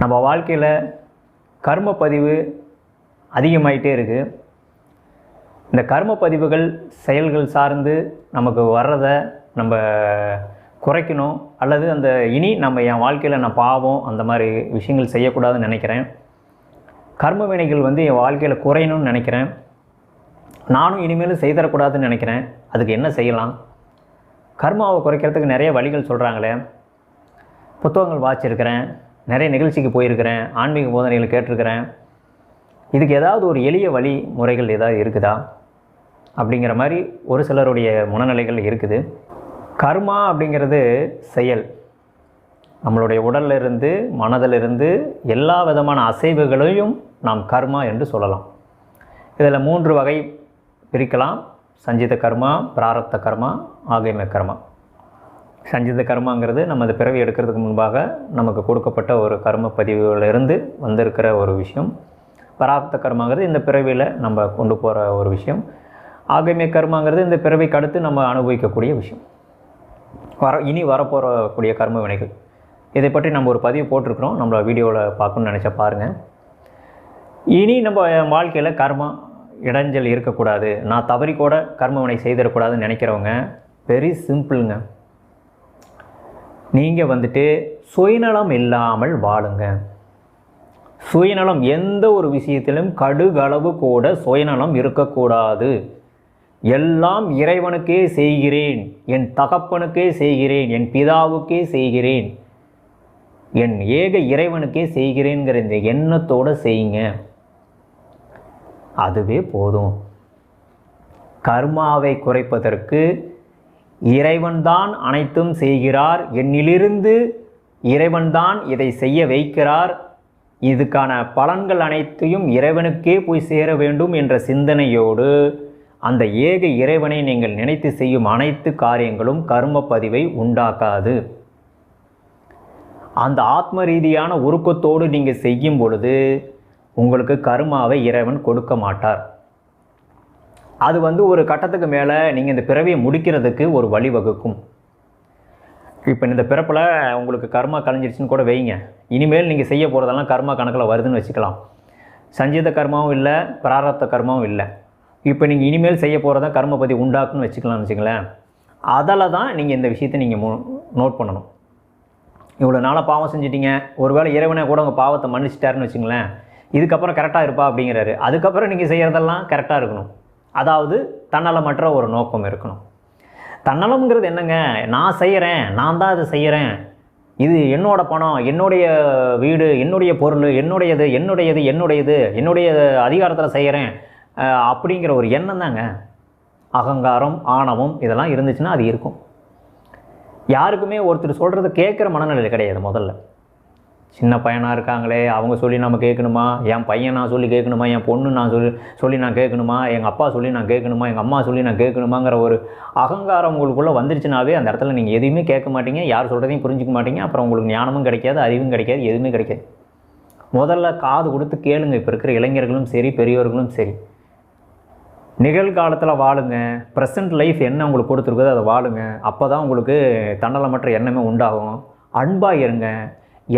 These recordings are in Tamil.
நம்ம வாழ்க்கையில் கர்ம பதிவு அதிகமாயிட்டே இருக்குது. இந்த கர்ம பதிவுகள் செயல்கள் சார்ந்து நமக்கு வர்றதை நம்ம குறைக்கணும், அல்லது அந்த இனி நம்ம என் வாழ்க்கையில் நான் பாவம் அந்த மாதிரி விஷயங்கள் செய்யக்கூடாதுன்னு நினைக்கிறேன். கர்ம வினைகள் என் வாழ்க்கையில் குறையணும்னு நினைக்கிறேன். நானும் இனிமேலும் செய்தரக்கூடாதுன்னு நினைக்கிறேன். அதுக்கு என்ன செய்யலாம்? கர்மாவை குறைக்கிறதுக்கு நிறைய வழிகள் சொல்கிறாங்களே. புத்தகங்கள் வாசிச்சிருக்கிறேன், நிறைய நிகழ்ச்சிக்கு போயிருக்கிறேன், ஆன்மீக போதனைகள் கேட்டிருக்கிறேன். இதுக்கு ஏதாவது ஒரு எளிய வழி முறைகள் ஏதாவது இருக்குதா அப்படிங்கிற மாதிரி ஒரு சிலருடைய மனநிலைகள் இருக்குது. கர்மா அப்படிங்கிறது செயல். நம்மளுடைய உடலிலிருந்து மனதிலிருந்து எல்லா விதமான அசைவுகளையும் நாம் கர்மா என்று சொல்லலாம். இதில் 3 வகை பிரிக்கலாம்: சஞ்சித கர்மா, பிராரப்த கர்மா, ஆகம கர்மா. சஞ்சித கர்மாங்கிறது நமது பிறவி எடுக்கிறதுக்கு முன்பாக நமக்கு கொடுக்கப்பட்ட ஒரு கர்ம பதிவுகளிலிருந்து வந்திருக்கிற ஒரு விஷயம். பிராரப்த கர்மாங்கிறது இந்த பிறவியில் நம்ம கொண்டு போகிற ஒரு விஷயம். ஆகம கர்மாங்கிறது இந்த பிறவிக்கு அடுத்து நம்ம அனுபவிக்கக்கூடிய விஷயம், இனி வரப்போகக்கூடிய கர்ம வினைகள். இதை பற்றி நம்ம ஒரு பதிவு போட்டிருக்கிறோம், நம்மள வீடியோவில் பார்க்கணுன்னு நினச்சா பாருங்கள். இனி நம்ம வாழ்க்கையில் கர்மா இடைஞ்சல் இருக்கக்கூடாது, நான் தவறி கூட கர்ம வினை செய்திடக்கூடாதுன்னு நினைக்கிறவங்க வெரி சிம்பிளுங்க. நீங்கள் சுயநலம் இல்லாமல் வாழுங்க. சுயநலம் எந்த ஒரு விஷயத்திலும் கடுகளவு கூட சுயநலம் இருக்கக்கூடாது. எல்லாம் இறைவனுக்கே செய்கிறேன், என் தகப்பனுக்கே செய்கிறேன், என் பிதாவுக்கே செய்கிறேன், என் ஏக இறைவனுக்கே செய்கிறேங்கிற இந்த எண்ணத்தோடு செய்யுங்க. அதுவே போதும். கர்மாவை குறைப்பதற்கு இறைவன்தான் அனைத்தும் செய்கிறார், என்னிலிருந்து இறைவன்தான் இதை செய்ய வைக்கிறார், இதுக்கான பலன்கள் அனைத்தையும் இறைவனுக்கே போய் சேர வேண்டும் என்ற சிந்தனையோடு அந்த ஏக இறைவனை நீங்கள் நினைத்து செய்யும் அனைத்து காரியங்களும் கர்ம பதிவை உண்டாக்காது. அந்த ஆத்ம ரீதியான உருக்கத்தோடு நீங்கள் செய்யும் பொழுது உங்களுக்கு கர்மாவை இறைவன் கொடுக்க மாட்டார். அது ஒரு கட்டத்துக்கு மேலே நீங்கள் இந்த பிறவியை முடிக்கிறதுக்கு ஒரு வழிவகுக்கும். இப்போ இந்த பிறப்பில் உங்களுக்கு கர்மா கலைஞ்சிருச்சுன்னு கூட வைங்க, இனிமேல் நீங்கள் செய்ய போகிறதெல்லாம் கர்மா கணக்கில் வருதுன்னு வச்சுக்கலாம். சஞ்சித கர்மாவும் இல்லை, பிராரப்த கர்மாவும் இல்லை. இப்போ நீங்கள் இனிமேல் செய்ய போகிறதா கர்மபதி உண்டாக்குன்னு வச்சுக்கலாம்னு வச்சுங்களேன். அதில் தான் நீங்கள் இந்த விஷயத்தை நீங்கள் நோட் பண்ணணும். இவ்வளோ நாளாக பாவம் செஞ்சிட்டிங்க, ஒருவேளை இறைவனை கூட உங்கள் பாவத்தை மன்னிச்சிட்டாருன்னு வச்சுங்களேன், இதுக்கப்புறம் கரெக்டாக இருப்பா அப்படிங்கிறாரு. அதுக்கப்புறம் நீங்கள் செய்கிறதெல்லாம் கரெக்டாக இருக்கணும். அதாவது தன்னலமற்ற ஒரு நோக்கம் இருக்கணும். தன்னலம்ங்கிறது என்னங்க? நான் செய்கிறேன், நான் தான் இதை செய்கிறேன், இது என்னோட பணம், என்னுடைய வீடு, என்னுடைய பொருள், என்னுடையது என்னுடையது என்னுடையது என்னுடைய அதிகாரத்தில் செய்கிறேன் அப்படிங்கிற ஒரு எண்ணம் தாங்க. அகங்காரம், ஆணவம் இதெல்லாம் இருந்துச்சுன்னா அது இருக்கும். யாருக்குமே ஒருத்தர் சொல்கிறத கேட்குற மனநிலையில் கிடையாது. முதல்ல சின்ன பையனாக இருக்காங்களே, அவங்க சொல்லி நம்ம கேட்கணுமா? என் பையன் நான் சொல்லி கேட்கணுமா? என் பொண்ணு நான் சொல்லி நான் கேட்கணுமா? எங்கள் அப்பா சொல்லி நான் கேட்கணுமா? எங்கள் அம்மா சொல்லி நான் கேட்கணுமாங்கிற ஒரு அகங்காரம் உங்களுக்குள்ளே வந்துருச்சுனாவே அந்த இடத்துல நீங்கள் எதுவுமே கேட்க மாட்டீங்க, யார் சொல்கிறதையும் புரிஞ்சிக்க மாட்டீங்க. அப்புறம் உங்களுக்கு ஞானமும் கிடைக்காது, அறிவும் கிடைக்காது, எதுவுமே கிடைக்காது. முதல்ல காது கொடுத்து கேளுங்க. இப்போ இருக்கிற இளைஞர்களும் சரி, பெரியவர்களும் சரி, நிகழ்காலத்தில் வாழுங்க. ப்ரெசன்ட் லைஃப் என்ன உங்களுக்கு கொடுத்துருக்குதோ அதை வாழுங்க. அப்போ தான் உங்களுக்கு தன்னலமற்ற எண்ணமே உண்டாகும். அன்பாக இருங்க,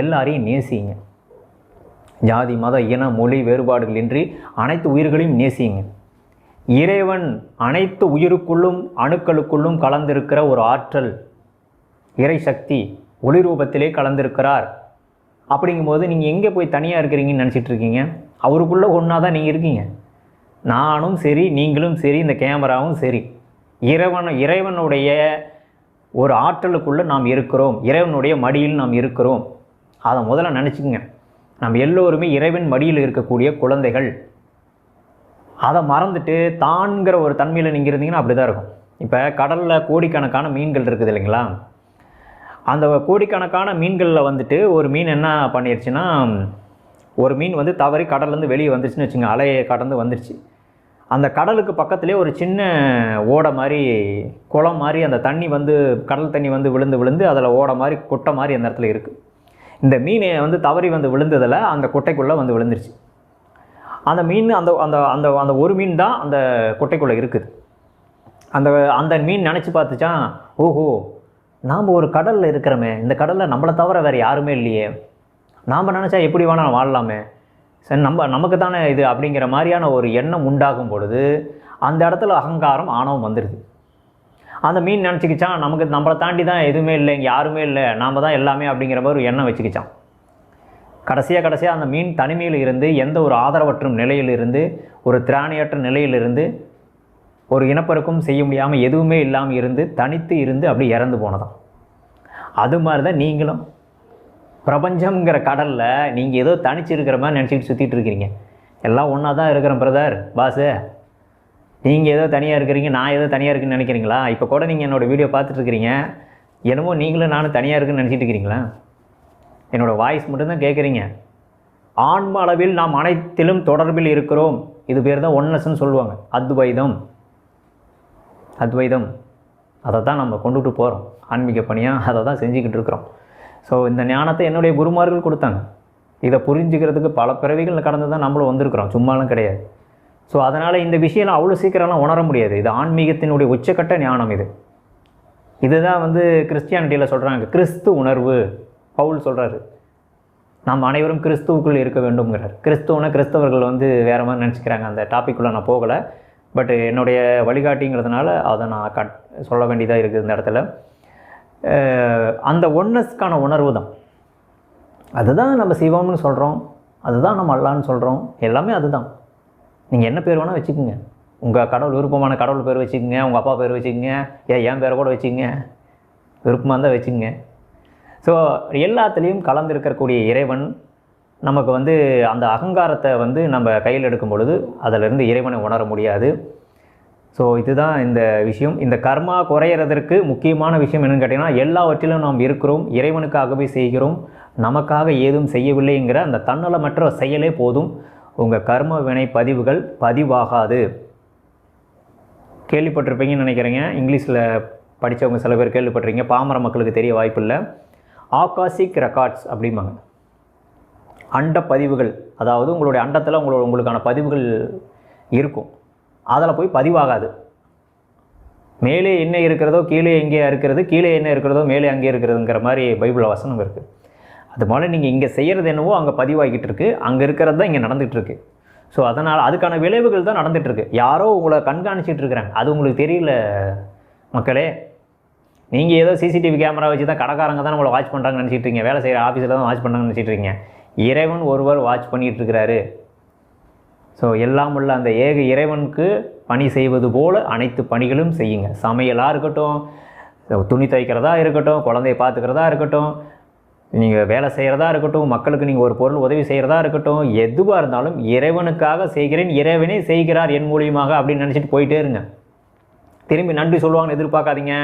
எல்லாரையும் நேசிங்க. ஜாதி மத இன மொழி வேறுபாடுகள் இன்றி அனைத்து உயிர்களையும் நேசிங்க. இறைவன் அனைத்து உயிருக்குள்ளும் அணுக்களுக்குள்ளும் கலந்திருக்கிற ஒரு ஆற்றல், இறை சக்தி ஒளி ரூபத்திலே கலந்திருக்கிறார். அப்படிங்கும்போது நீங்கள் எங்கே போய் தனியாக இருக்கிறீங்கன்னு நினச்சிட்டு இருக்கீங்க? அவருக்குள்ளே ஒன்றா தான் நீங்கள் இருக்கீங்க. நானும் சரி, நீங்களும் சரி, இந்த கேமராவும் சரி, இறைவனுடைய ஒரு ஆற்றலுக்குள்ளே நாம் இருக்கிறோம். இறைவனுடைய மடியில் நாம் இருக்கிறோம். அதை முதல்ல நினச்சிக்கங்க. நம்ம எல்லோருமே இறைவன் மடியில் இருக்கக்கூடிய குழந்தைகள். அதை மறந்துட்டு தான்கிற ஒரு தன்மையில் நீங்கள் இருந்தீங்கன்னா அப்படி தான் இருக்கும். இப்போ கடலில் கோடிக்கணக்கான மீன்கள் இருக்குது இல்லைங்களா? அந்த கோடிக்கணக்கான மீன்களில் ஒரு மீன் என்ன பண்ணிடுச்சுன்னா, ஒரு மீன் தவறி கடல்லேருந்து வெளியே வந்துருச்சுன்னு வச்சுங்க, அலையை கடந்து வந்துருச்சு. அந்த கடலுக்கு பக்கத்துலேயே ஒரு சின்ன ஓடை மாதிரி, குளம் மாதிரி, அந்த தண்ணி கடல் தண்ணி விழுந்து விழுந்து அதில் ஓடை மாதிரி, குட்டை மாதிரி அந்த இடத்துல இருக்குது. இந்த மீன் தவறி விழுந்ததில் அந்த குட்டைக்குள்ளே விழுந்துருச்சு. அந்த மீன் அந்த அந்த அந்த அந்த ஒரு மீன் தான் அந்த குட்டைக்குள்ளே இருக்குது. அந்த அந்த மீன் நினச்சி பார்த்துச்சான், ஓஹோ நாம் ஒரு கடலில் இருக்கிறோமே, இந்த கடலில் நம்மளை தவிர வேறு யாருமே இல்லையே நாம் நினச்சா எப்படி வேணாலும் வாழலாமே, சரி நமக்கு தானே இது அப்படிங்கிற மாதிரியான ஒரு எண்ணம் உண்டாகும் பொழுது அந்த இடத்துல அகங்காரம் ஆணவம் வந்துடுது. அந்த மீன் நினச்சிக்கிச்சான் நம்மளை தாண்டி தான் எதுவுமே இல்லை, இங்கே யாருமே இல்லை, நாம் தான் எல்லாமே அப்படிங்கிற மாதிரி ஒரு எண்ணம் வச்சுக்கிச்சான். கடைசியாக அந்த மீன் தனிமையில் இருந்து, எந்த ஒரு ஆதரவற்றும் நிலையிலிருந்து, ஒரு திராணியற்ற நிலையிலிருந்து, ஒரு இனப்பெருக்கும் செய்ய முடியாமல் எதுவுமே இல்லாமல் இருந்து தனித்து இருந்து அப்படி இறந்து போனதான். அது மாதிரி தான் நீங்களும் பிரபஞ்சம்ங்கிற கடலில் நீங்கள் ஏதோ தனிச்சு இருக்கிற மாதிரி நினச்சிக்கிட்டு சுற்றிட்டு இருக்கிறீங்க. எல்லாம் ஒன்றா தான் இருக்கிறேன் பிரதர் பாஸு, நீங்கள் ஏதோ தனியாக இருக்கிறீங்க, நான் ஏதோ தனியாக இருக்குன்னு நினைக்கிறீங்களா? இப்போ கூட நீங்கள் என்னோடய வீடியோ பார்த்துட்ருக்கிறீங்க, என்னமோ நீங்களும் நானும் தனியாக இருக்குன்னு நினச்சிட்டு இருக்கிறீங்களா? என்னோடய வாய்ஸ் மட்டும்தான் கேட்குறீங்க. ஆன்ம அளவில் நாம் அனைத்திலும் தொடர்பில் இருக்கிறோம். இது பேர் தான் ஒன்னஸ்ன்னு சொல்லுவாங்க. அத்வைதம் அதை தான் நம்ம கொண்டுட்டு போகிறோம். ஆன்மீக பணியாக அதை தான் செஞ்சுக்கிட்டு இருக்கிறோம். ஸோ இந்த ஞானத்தை என்னுடைய குருமார்கள் கொடுத்தாங்க. இதை புரிஞ்சுக்கிறதுக்கு பல பிறவிகள் கடந்து தான் நம்மளும் வந்திருக்கிறோம், சும்மாலும் கிடையாது. ஸோ அதனால் இந்த விஷயம்லாம் அவ்வளோ சீக்கிரம்லாம் உணர முடியாது. இது ஆன்மீகத்தினுடைய உச்சக்கட்ட ஞானம். இதுதான் கிறிஸ்டியானிட்டியில் சொல்கிறாங்க கிறிஸ்து உணர்வு. பவுல் சொல்கிறாரு, நாம் அனைவரும் கிறிஸ்துவுக்குள் இருக்க வேண்டும்ங்கிறார். கிறிஸ்தவர்கள் வேறு மாதிரி நினச்சிக்கிறாங்க. அந்த டாப்பிக்குள்ளே நான் போகலை, பட் என்னுடைய வழிகாட்டிங்கிறதுனால அதை நான் சொல்ல வேண்டியதாக இருக்குது இந்த இடத்துல. அந்த ஒன்னஸ்க்கான உணர்வு தான், அதுதான் நம்ம சிவம்னு சொல்கிறோம், அதுதான் நம்ம அல்லான்னு சொல்கிறோம், எல்லாமே அதுதான். நீங்கள் என்ன பேர் வேணால் வச்சுக்கோங்க, உங்கள் கடவுள் விருப்பமான கடவுள் பேர் வச்சுக்கோங்க, உங்கள் அப்பா பேர் வச்சுக்கோங்க, என் பேரை கூட வச்சுக்கோங்க, விருப்பமாக தான் வச்சுக்கோங்க. ஸோ எல்லாத்துலேயும் கலந்துருக்கக்கூடிய இறைவன் நமக்கு அந்த அகங்காரத்தை நம்ம கையில் எடுக்கும் பொழுது அதிலிருந்து இறைவனை உணர முடியாது. ஸோ இதுதான் இந்த விஷயம். இந்த கர்மா குறையிறதற்கு முக்கியமான விஷயம் என்னென்னு கேட்டிங்கன்னா, எல்லாவற்றிலும் நாம் இருக்கிறோம், இறைவனுக்காகவே செய்கிறோம், நமக்காக ஏதும் செய்யவில்லைங்கிற அந்த தன்னலமற்ற செயலே போதும். உங்கள் கர்ம வினை பதிவுகள் பதிவாகாது. கேள்விப்பட்டிருப்பீங்கன்னு நினைக்கிறேங்க, இங்கிலீஷில் படித்தவங்க சில பேர் கேள்விப்பட்டிருக்கீங்க, பாமர மக்களுக்கு தெரிய வாய்ப்பில்லை. ஆகாசிக் ரெக்கார்ட்ஸ் அப்படிம்பாங்க. அண்ட பதிவுகள், அதாவது உங்களுடைய அண்டத்தில் உங்களுக்கான பதிவுகள் இருக்கும், அதில் போய் பதிவாகாது. மேலே என்ன இருக்கிறதோ கீழே எங்கே இருக்கிறது, கீழே என்ன இருக்கிறதோ மேலே அங்கே இருக்கிறதுங்கிற மாதிரி பைபிள் வசனம் இருக்குது. அது போல் நீங்கள் இங்கே செய்கிறது என்னவோ அங்கே பதிவாகிட்டு இருக்குது, அங்கே இருக்கிறது தான் இங்கே நடந்துகிட்ருக்கு. ஸோ அதனால் அதுக்கான விளைவுகள் தான் நடந்துகிட்ருக்கு. யாரோ உங்களை கண்காணிச்சிட்டு இருக்கிறாங்க, அது உங்களுக்கு தெரியல மக்களே. நீங்கள் ஏதோ சிசிடிவி கேமரா வச்சு தான் கடைக்காரங்க தான் நம்மளை வாட்ச் பண்ணுறாங்கன்னு நினச்சிட்டு இருக்கீங்க, வேலை செய்கிற ஆஃபீஸில் தான் வாட்ச் பண்ணுறாங்கன்னு நினச்சிட்டு இருக்கீங்க. இறைவன் ஒருவர் வாட்ச் பண்ணிகிட்டு இருக்கிறாரு. ஸோ எல்லாம் உள்ள அந்த ஏக இறைவனுக்கு பணி செய்வது போல் அனைத்து பணிகளும் செய்யுங்க. சமையலாக இருக்கட்டும், துணி துவைக்கிறதா இருக்கட்டும், குழந்தைய பார்த்துக்கிறதா இருக்கட்டும், நீங்கள் வேலை செய்கிறதா இருக்கட்டும், மக்களுக்கு நீங்கள் ஒரு பொருள் உதவி செய்கிறதா இருக்கட்டும், எதுவாக இருந்தாலும் இறைவனுக்காக செய்கிறேன், இறைவனே செய்கிறார் என் மூலியமாக அப்படின்னு நினச்சிட்டு போயிட்டே இருங்க. திரும்பி நன்றி சொல்லுவாங்கன்னு எதிர்பார்க்காதீங்க,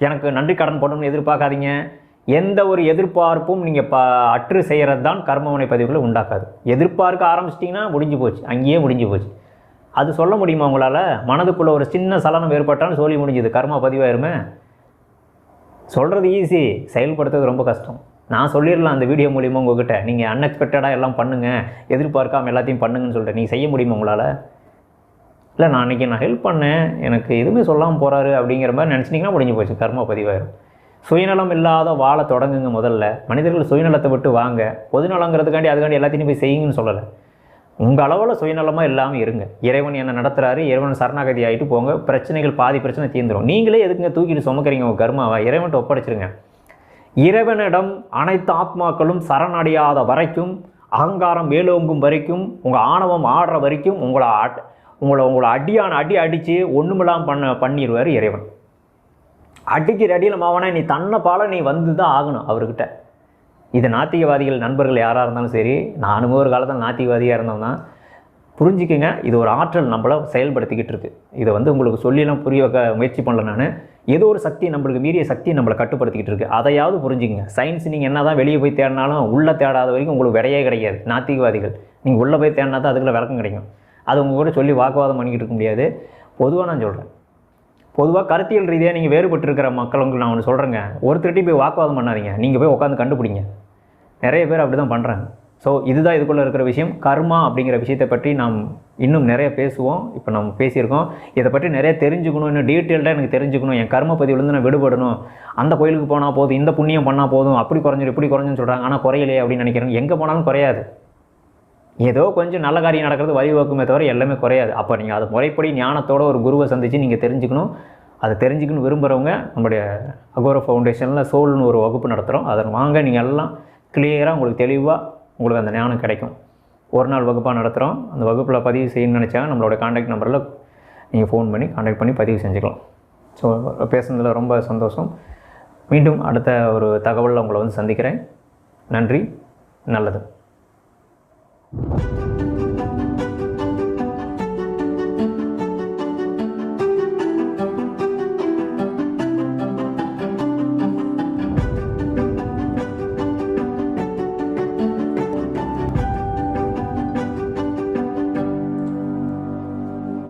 எனக்கு நன்றி கடன் போடணும்னு எதிர்பார்க்காதீங்க. எந்த ஒரு எதிர்பார்ப்பும் நீங்கள் அற்று செய்கிறது தான் கர்மவினை பதிவுகளை உண்டாக்காது. எதிர்பார்க்க ஆரம்பிச்சிட்டிங்கன்னா முடிஞ்சு போச்சு, அங்கேயே முடிஞ்சு போச்சு. அது சொல்ல முடியுமா உங்களால்? மனதுக்குள்ளே ஒரு சின்ன சலனம் ஏற்பட்டாலும் சொல்லி முடிஞ்சுது, கர்ம பதிவாயிருமே. சொல்கிறது ஈஸி, செயல்படுத்துறது ரொம்ப கஷ்டம். நான் சொல்லிடலாம் அந்த வீடியோ மூலிமா உங்கள்கிட்ட, நீங்கள் அன்எக்ஸ்பெக்டடாக எல்லாம் பண்ணுங்கள், எதிர்பார்க்காமல் எல்லாத்தையும் பண்ணுங்கன்னு சொல்லிட்டு நீங்கள் செய்ய முடியுமா உங்களால்? இல்லை நான் அன்றைக்கி ஹெல்ப் பண்ணேன், எனக்கு எதுவுமே சொல்லாமல் போகிறாரு அப்படிங்கிற மாதிரி நினச்சிட்டிங்கன்னா முடிஞ்சு போச்சு, கர்ம பதிவாயிரும். சுயநலம் இல்லாத வாழ தொடங்குங்க. முதல்ல மனிதர்கள் சுயநலத்தை விட்டு வாங்க. பொதுநலங்கிறதுக்காண்டி அதுக்காண்டி எல்லாத்தையும் போய் செய்யுங்கன்னு சொல்லலை. உங்கள் அளவில் சுயநலமாக இல்லாமல் இருங்க. இறைவன் என்ன நடத்துகிறாரு, இறைவன் சரணாகதி ஆகிட்டு போங்க, பிரச்சனைகள் பாதி பிரச்சனை தீர்ந்துடும். நீங்களே எதுக்குங்க தூக்கிட்டு சுமக்கிறீங்க உங்கள் கர்மாவை? இறைவன்ட்டு ஒப்படைச்சிருங்க. இறைவனிடம் அனைத்து ஆத்மாக்களும் சரணடையாத வரைக்கும், அகங்காரம் மேலோங்கும் வரைக்கும், உங்கள் ஆணவம் ஆடுற வரைக்கும் உங்களை அடி அடித்து ஒன்றுமில்லாமல் பண்ணிடுவார் இறைவன். அடிக்கிற அடியில் மாவனா நீ தன்னை பால நீ வந்து தான் ஆகணும் அவர்கிட்ட. இது நாத்திகவாதிகள் நண்பர்கள் யாராக இருந்தாலும் சரி, நானும் ஒரு காலத்தில் நாத்திகவாதியாக இருந்தோம்னா புரிஞ்சுக்குங்க, இது ஒரு ஆற்றல் நம்மளை செயல்படுத்திக்கிட்டு இருக்குது. இதை உங்களுக்கு சொல்லிலாம் புரிய வைக்க முயற்சி பண்ணல. நான் ஏதோ ஒரு சக்தி, நம்மளுக்கு மீறிய சக்தி நம்மளை கட்டுப்படுத்திக்கிட்டு இருக்குது. அதையாவது புரிஞ்சுங்க. சயின்ஸ் நீங்கள் என்ன தான் வெளியே போய் தேடினாலும் உள்ளே தேடாத வரைக்கும் உங்களுக்கு விடையே கிடையாது. நாத்திகவாதிகள் நீங்கள் உள்ளே போய் தேடினா தான் அதுக்குள்ள விளக்கம் கிடைக்கும். அது உங்கள் கூட சொல்லி வாக்குவாதம் பண்ணிக்கிட்டு இருக்க முடியாது. பொதுவாக நான் சொல்கிறேன், பொதுவாக கருத்தியல் ரீதியாக நீங்கள் வேறுபட்டு இருக்கிற மக்களுக்கு நான் ஒன்று சொல்கிறேங்க, ஒருத்தர்கிட்டையும் போய் வாக்குவாதம் பண்ணாதீங்க, நீங்கள் போய் உட்காந்து கண்டுபிடிங்க. நிறைய பேர் அப்படி தான் பண்ணுறாங்க. ஸோ இதுதான் இதுக்குள்ளே இருக்கிற விஷயம். கர்மா அப்படிங்கிற விஷயத்தை பற்றி நாம் இன்னும் நிறைய பேசுவோம். இப்போ நம்ம பேசியிருக்கோம். இதை பற்றி நிறைய தெரிஞ்சுக்கணும், இன்னும் டீட்டெயில்டாக எனக்கு தெரிஞ்சுக்கணும், என் கர்ம பதிவுலேருந்து நான் விடுபடணும், அந்த கோயிலுக்கு போனால் போதும், இந்த புண்ணியம் பண்ணால் போதும், அப்படி குறைஞ்சிடும் இப்படி குறைஞ்சுன்னு சொல்கிறாங்க. ஆனால் குறையலையே அப்படின்னு நினைக்கிறேன். எங்கே போனாலும் குறையாது. ஏதோ கொஞ்சம் நல்ல காரியம் நடக்கிறது வழிவகுக்குமே தவிர எல்லாமே குறையாது. அப்போ நீங்கள் அது முறைப்படி ஞானத்தோட ஒரு குருவை சந்தித்து நீங்கள் தெரிஞ்சுக்கணும். அதை தெரிஞ்சுக்கணும் விரும்புகிறவங்க நம்முடைய அகோரா ஃபவுண்டேஷனில் சோல்னு ஒரு வகுப்பு நடத்துகிறோம். அதை வாங்க, நீங்கள் எல்லாம் கிளியராக உங்களுக்கு தெளிவாக உங்களுக்கு அந்த ஞானம் கிடைக்கும். ஒரு நாள் வகுப்பாக நடத்துகிறோம். அந்த வகுப்பில் பதிவு செய்யணும்னு நினச்சாங்க நம்மளோட கான்டாக்ட் நம்பரில் நீங்கள் ஃபோன் பண்ணி கான்டாக்ட் பண்ணி பதிவு செஞ்சுக்கலாம். ஸோ பேசுனதில் ரொம்ப சந்தோஷம். மீண்டும் அடுத்த ஒரு தகவலில் உங்களை வந்து சந்திக்கிறேன். நன்றி. நல்லது.